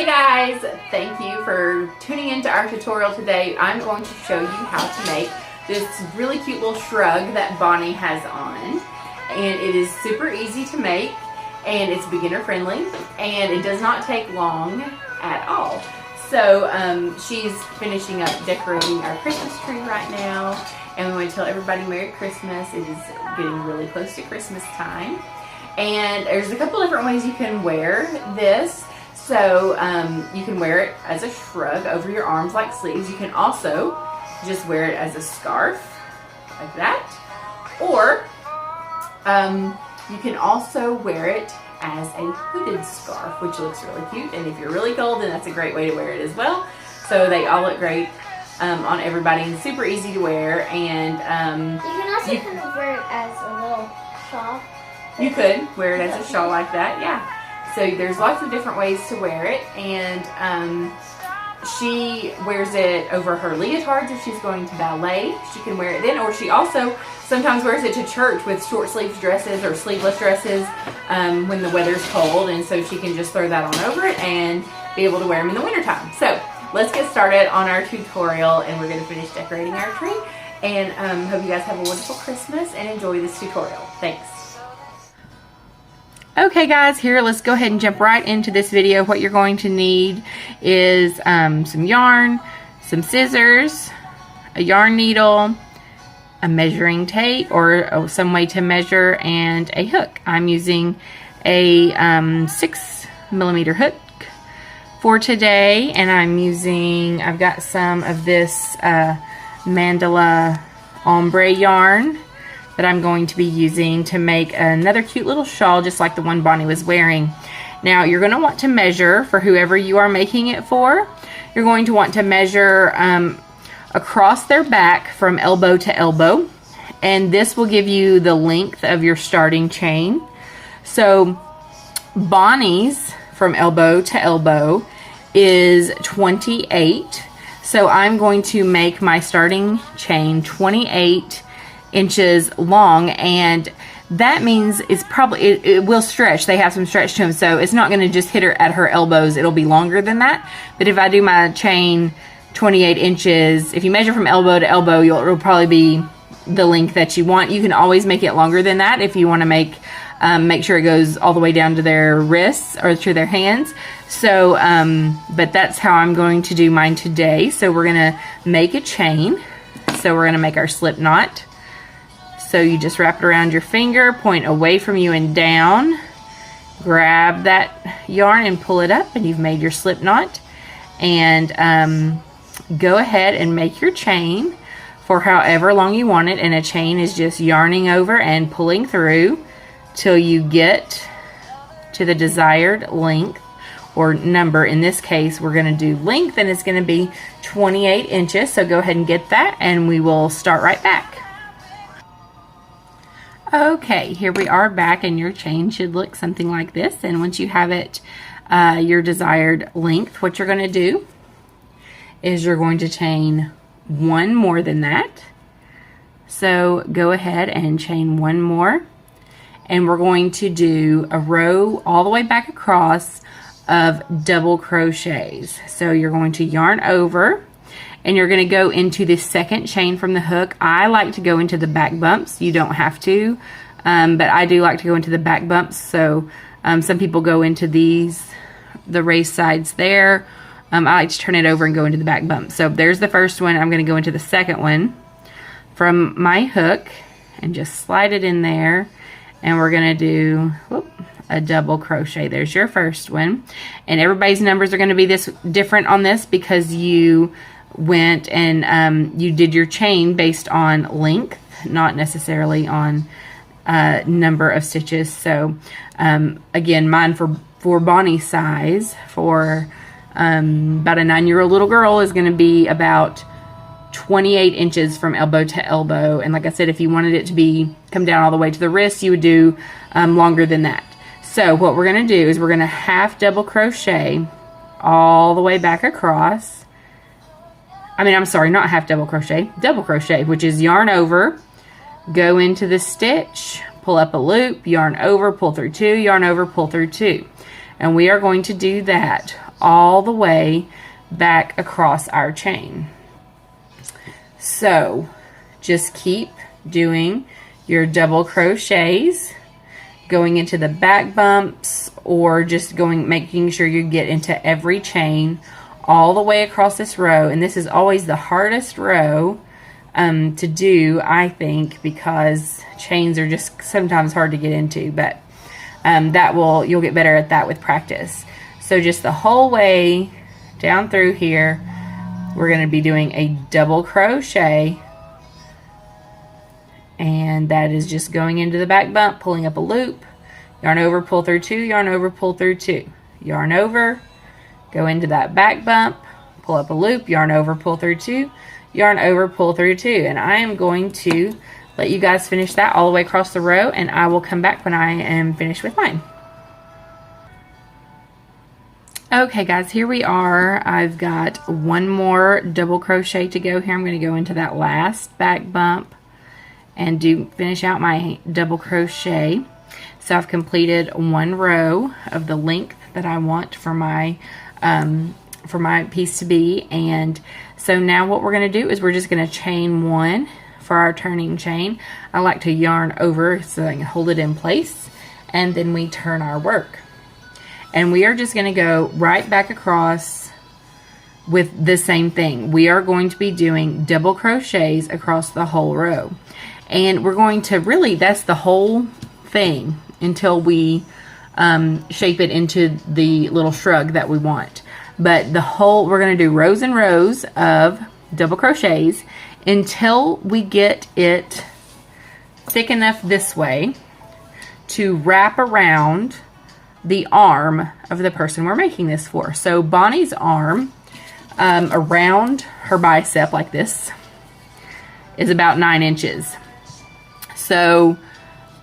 Hey guys, thank you for tuning into our tutorial today. I'm going to show you how to make this really cute little shrug that Bonnie has on. And it is super easy to make, and it's beginner friendly, and it does not take long at all. So she's finishing up decorating our Christmas tree right now, and we want to tell everybody Merry Christmas. It is getting really close to Christmas time. And there's a couple different ways you can wear this. So you can wear it as a shrug over your arms like sleeves. You can also just wear it as a scarf like that. Or you can also wear it as a hooded scarf, which looks really cute. And if you're really cold, then that's a great way to wear it as well. So they all look great on everybody and super easy to wear. And you can also kind of wear it as a little shawl. You could wear it as a shawl like that, yeah. So there's lots of different ways to wear it, and she wears it over her leotards if she's going to ballet. She can wear it then, or she also sometimes wears it to church with short sleeves dresses or sleeveless dresses when the weather's cold, and so she can just throw that on over it and be able to wear them in the wintertime. So let's get started on our tutorial, and we're going to finish decorating our tree, and hope you guys have a wonderful Christmas and enjoy this tutorial. Thanks. Okay guys, here let's go ahead and jump right into this video. What you're going to need is some yarn, some scissors, a yarn needle, a measuring tape or some way to measure, and a hook. I'm using a 6mm hook for today, and I've got some of this mandala ombre yarn that I'm going to be using to make another cute little shawl just like the one Bonnie was wearing. Now you're going to want to measure for whoever you are making it for. You're going to want to measure across their back from elbow to elbow, and this will give you the length of your starting chain. So Bonnie's from elbow to elbow is 28, so I'm going to make my starting chain 28 inches long, and that means it's probably it will stretch. They have some stretch to them, so it's not going to just hit her at her elbows. It'll be longer than that. But if I do my chain 28 inches, if you measure from elbow to elbow, it'll probably be the length that you want. You can always make it longer than that if you want to make sure it goes all the way down to their wrists or to their hands. So but that's how I'm going to do mine today. So we're going to make a chain. So we're going to make our slip knot. So you just wrap it around your finger, point away from you and down, grab that yarn and pull it up, and you've made your slip knot. And go ahead and make your chain for however long you want it, and a chain is just yarning over and pulling through till you get to the desired length or number. In this case, we're going to do length, and it's going to be 28 inches. So go ahead and get that, and we will start right back. Okay, here we are back, and your chain should look something like this. And once you have it your desired length, what you're going to do is you're going to chain one more than that. So go ahead and chain one more, and we're going to do a row all the way back across of double crochets. So you're going to yarn over, and you're going to go into the second chain from the hook. I like to go into the back bumps. You don't have to, but I do like to go into the back bumps. So some people go into the raised sides there. I like to turn it over and go into the back bump. So there's the first one. I'm going to go into the second one from my hook and just slide it in there. And we're going to do a double crochet. There's your first one. And everybody's numbers are going to be different on this because you went and you did your chain based on length, not necessarily on number of stitches. So again, mine for Bonnie's size, for about a 9-year-old little girl, is going to be about 28 inches from elbow to elbow. And like I said, if you wanted it to come down all the way to the wrist, you would do longer than that. So what we're going to do is we're going to half double crochet all the way back across. I'm sorry, not half double crochet, which is yarn over, go into the stitch, pull up a loop, yarn over, pull through two, yarn over, pull through two. And we are going to do that all the way back across our chain. So just keep doing your double crochets, going into the back bumps, or just making sure you get into every chain all the way across this row. And this is always the hardest row to do, I think, because chains are just sometimes hard to get into, but you'll get better at that with practice. So just the whole way down through here, we're going to be doing a double crochet, and that is just going into the back bump, pulling up a loop, yarn over, pull through 2, yarn over, pull through 2, yarn over, go into that back bump, pull up a loop, yarn over, pull through 2, yarn over, pull through 2. And I am going to let you guys finish that all the way across the row, and I will come back when I am finished with mine. Okay guys, here we are. I've got one more double crochet to go here. I'm going to go into that last back bump and finish out my double crochet. So I've completed one row of the length that I want for my piece to be. And so now what we're going to do is we're just going to chain 1 for our turning chain. I like to yarn over so I can hold it in place, and then we turn our work. And we are just going to go right back across with the same thing. We are going to be doing double crochets across the whole row. And we're going to that's the whole thing until we shape it into the little shrug that we want. But we're going to do rows and rows of double crochets until we get it thick enough this way to wrap around the arm of the person we're making this for. So Bonnie's arm around her bicep like this is about 9 inches. So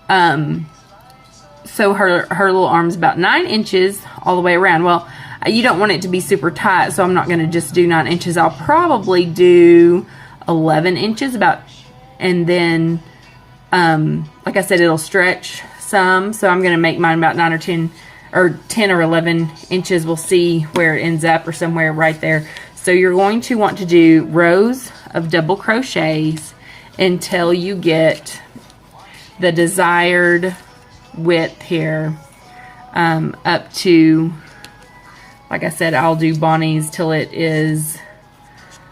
her little arm's about 9 inches all the way around. Well, you don't want it to be super tight, so I'm not going to just do 9 inches. I'll probably do 11 inches and then like I said, it'll stretch some, so I'm going to make mine about 9 or 10 or 11 inches. We'll see where it ends up, or somewhere right there. So you're going to want to do rows of double crochets until you get the desired width here, up to, like I said, I'll do Bonnie's till it is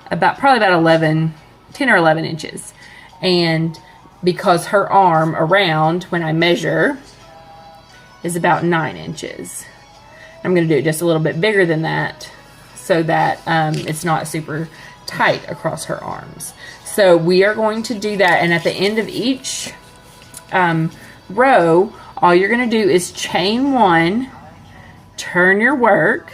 probably about 10 or 11 inches. And because her arm around, when I measure, is about 9 inches. I'm going to do it just a little bit bigger than that so that it's not super tight across her arms. So we are going to do that, and at the end of each row, all you're going to do is chain 1, turn your work,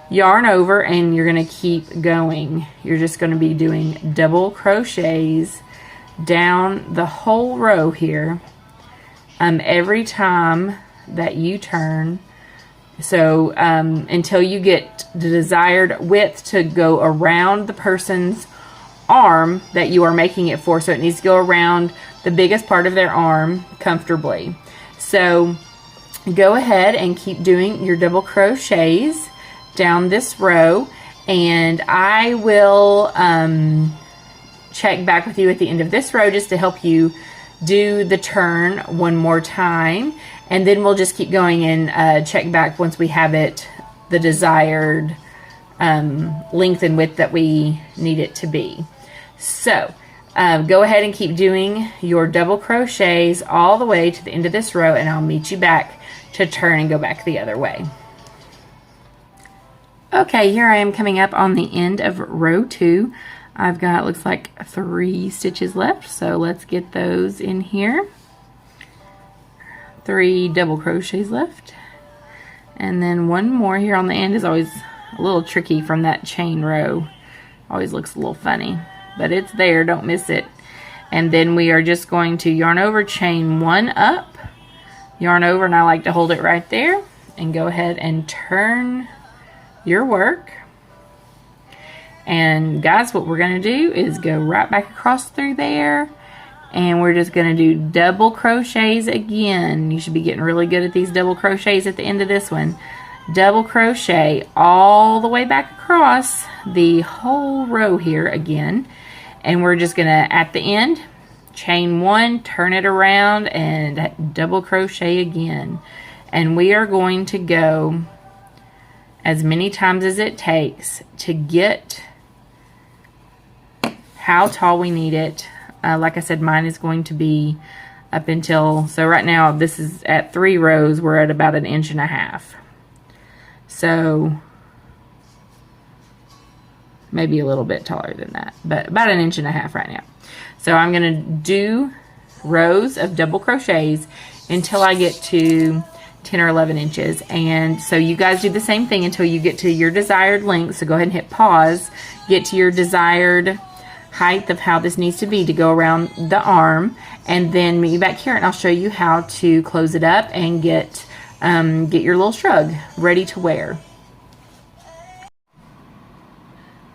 yarn over, and you're going to keep going. You're just going to be doing double crochets down the whole row here every time that you turn. So until you get the desired width to go around the person's arm that you are making it for. So it needs to go around the biggest part of their arm comfortably. So go ahead and keep doing your double crochets down this row, and I will check back with you at the end of this row just to help you do the turn one more time, and then we'll just keep going and check back once we have it the desired length and width that we need it to be. So go ahead and keep doing your double crochets all the way to the end of this row, and I'll meet you back to turn and go back the other way. Okay, here I am coming up on the end of row 2. I've got, looks like 3 stitches left, so let's get those in here. 3 double crochets left, and then one more here on the end. Is always a little tricky from that chain row. Always looks a little funny, but it's there, don't miss it. And then we are just going to yarn over, chain 1 up, yarn over, and I like to hold it right there, and go ahead and turn your work. And guys, what we're going to do is go right back across through there, and we're just going to do double crochets again. You should be getting really good at these double crochets at the end of this one. double crochet all the way back across the whole row here again, and we're just gonna, at the end, chain 1, turn it around, and double crochet again. And we are going to go as many times as it takes to get how tall we need it. Like I said, mine is going to be up until, so right now this is at 3 rows, we're at about 1.5 inches. So maybe a little bit taller than that, but about 1.5 inches right now. So I'm going to do rows of double crochets until I get to 10 or 11 inches. And so you guys do the same thing until you get to your desired length. So go ahead and hit pause, get to your desired height of how this needs to be to go around the arm, and then meet me back here and I'll show you how to close it up and get your little shrug ready to wear.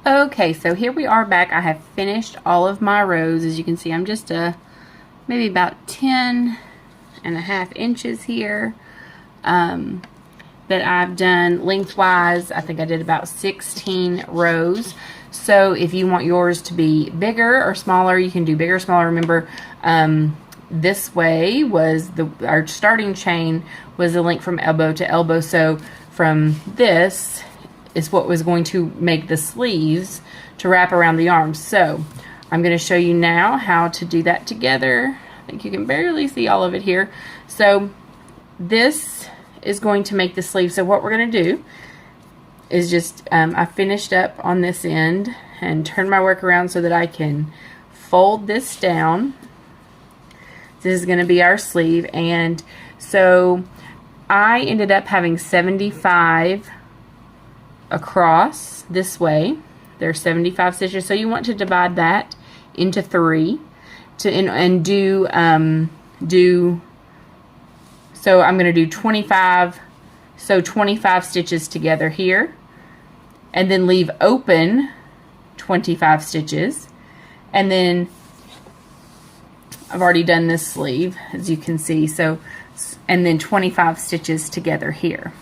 Okay, so here we are back. I have finished all of my rows. As you can see, I'm just maybe about 10.5 inches here that I've done lengthwise. I think I did about 16 rows. So if you want yours to be bigger or smaller, you can do bigger or smaller. Remember, this way was our starting chain was the length from elbow to elbow. So from this is what was going to make the sleeves to wrap around the arms. So I'm going to show you now how to do that together. I think you can barely see all of it here. So this is going to make the sleeve. So what we're going to do is just, I finished up on this end and turned my work around so that I can fold this down. This is going to be our sleeve, and so I ended up having 75 across this way. There's 75 stitches, so you want to divide that into 3 and do so I'm going to do 25, so 25 stitches together here, and then leave open 25 stitches, and then I've already done this sleeve, as you can see, so, and then 25 stitches together here.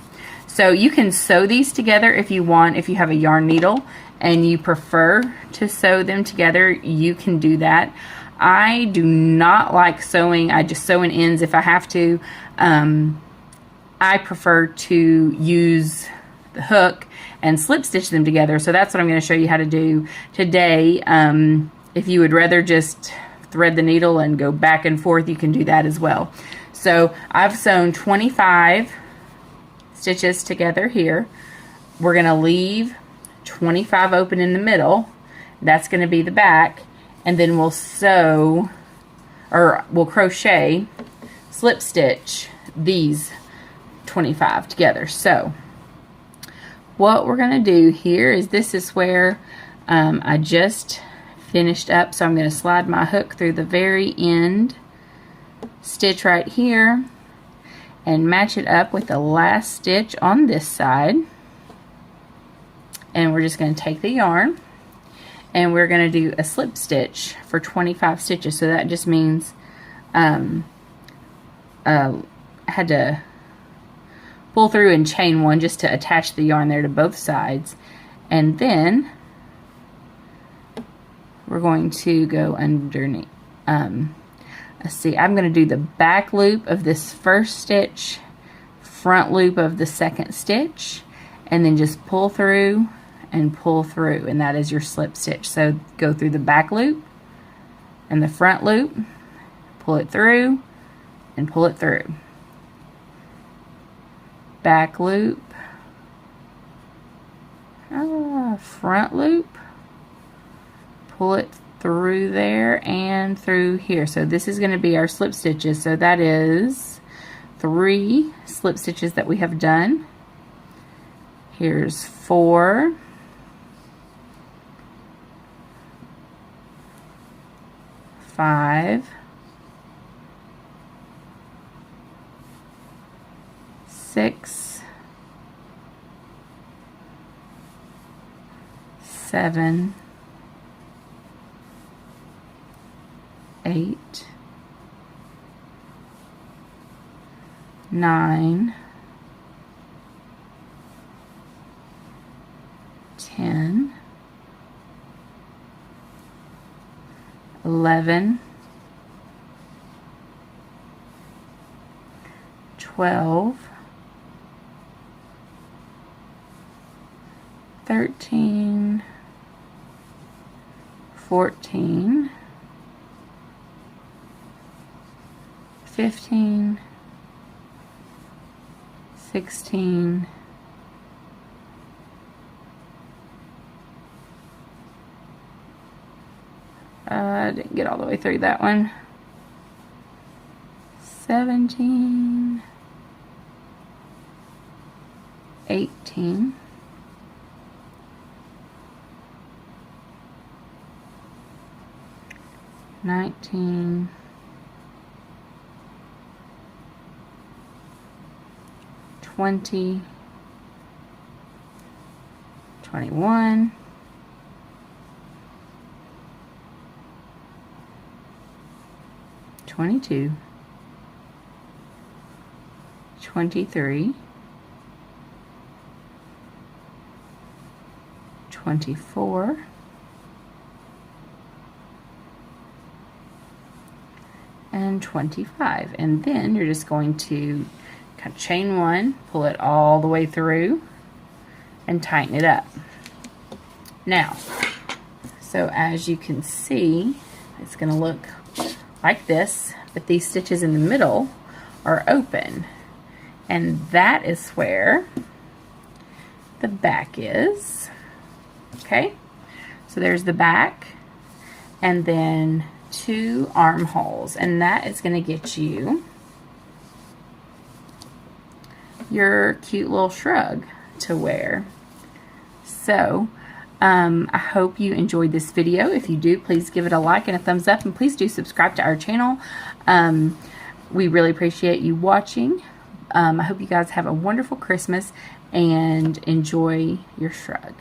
So you can sew these together if you want. If you have a yarn needle and you prefer to sew them together, you can do that. I do not like sewing. I just sew in ends if I have to. I prefer to use the hook and slip stitch them together. So that's what I'm going to show you how to do today. If you would rather just thread the needle and go back and forth, you can do that as well. So I've sewn 25 stitches together here. We're going to leave 25 open in the middle. That's going to be the back, and then we'll sew, or we'll crochet, slip stitch these 25 together. So what we're going to do here is, this is where I just finished up, so I'm going to slide my hook through the very end stitch right here and match it up with the last stitch on this side, and we're just going to take the yarn and we're going to do a slip stitch for 25 stitches. So that just means I had to pull through and chain one just to attach the yarn there to both sides, and then we're going to go underneath. Let's see, I'm going to do the back loop of this first stitch, front loop of the second stitch, and then just pull through and pull through, and that is your slip stitch. So go through the back loop and the front loop, pull it through and pull it through. Back loop, front loop, pull it through there and through here. So this is going to be our slip stitches. So that is 3 slip stitches that we have done. Here's 4, 5, 6, 7, 8, 9, 10, 11, 12, 13, 14, 15, 16, I didn't get all the way through that one. 17, 18, 19, 20, 21, 22, 23, 24, 25. And then you're just going to kind of chain one, pull it all the way through, and tighten it up. Now, so as you can see, it's going to look like this, but these stitches in the middle are open, and that is where the back is. Okay, so there's the back, and then 2 armholes, and that is going to get you your cute little shrug to wear. So I hope you enjoyed this video. If you do, please give it a like and a thumbs up, and please do subscribe to our channel. We really appreciate you watching. I hope you guys have a wonderful Christmas and enjoy your shrug.